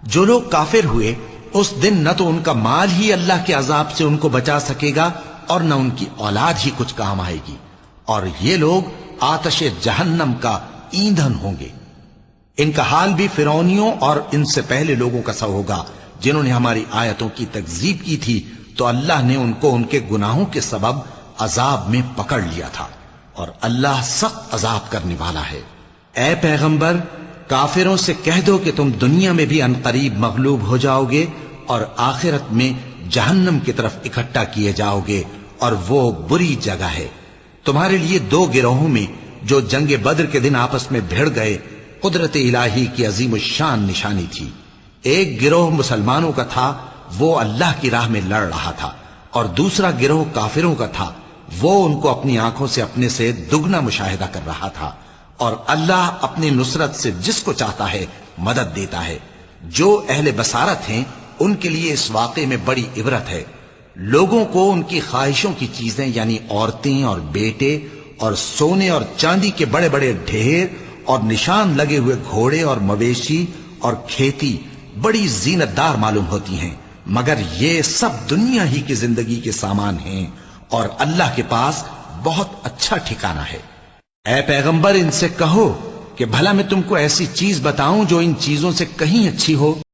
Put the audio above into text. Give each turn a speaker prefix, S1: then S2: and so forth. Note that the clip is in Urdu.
S1: جو لوگ کافر ہوئے اس دن نہ تو ان کا مال ہی اللہ کے عذاب سے ان کو بچا سکے گا اور نہ ان کی اولاد ہی کچھ کام آئے گی، اور یہ لوگ آتش جہنم کا ایندھن ہوں گے۔ ان کا حال بھی فرعونیوں اور ان سے پہلے لوگوں کا سا ہوگا جنہوں نے ہماری آیتوں کی تکذیب کی تھی، تو اللہ نے ان کو ان کے گناہوں کے سبب عذاب میں پکڑ لیا تھا، اور اللہ سخت عذاب کرنے والا ہے۔ اے پیغمبر، کافروں سے کہہ دو کہ تم دنیا میں بھی عنقریب مغلوب ہو جاؤ گے اور آخرت میں جہنم کی طرف اکٹھا کیے جاؤ گے، اور وہ بری جگہ ہے۔ تمہارے لیے دو گروہوں میں جو جنگ بدر کے دن آپس میں بھیڑ گئے قدرت الہی کی عظیم الشان نشانی تھی۔ ایک گروہ مسلمانوں کا تھا، وہ اللہ کی راہ میں لڑ رہا تھا، اور دوسرا گروہ کافروں کا تھا، وہ ان کو اپنی آنکھوں سے اپنے سے دگنا مشاہدہ کر رہا تھا، اور اللہ اپنی نصرت سے جس کو چاہتا ہے مدد دیتا ہے۔ جو اہل بصارت ہیں ان کے لیے اس واقعے میں بڑی عبرت ہے۔ لوگوں کو ان کی خواہشوں کی چیزیں یعنی عورتیں اور بیٹے اور سونے اور چاندی کے بڑے بڑے ڈھیر اور نشان لگے ہوئے گھوڑے اور مویشی اور کھیتی بڑی زینت دار معلوم ہوتی ہیں، مگر یہ سب دنیا ہی کی زندگی کے سامان ہیں، اور اللہ کے پاس بہت اچھا ٹھکانہ ہے۔ اے پیغمبر، ان سے کہو کہ بھلا میں تم کو ایسی چیز بتاؤں جو ان چیزوں سے کہیں اچھی ہو؟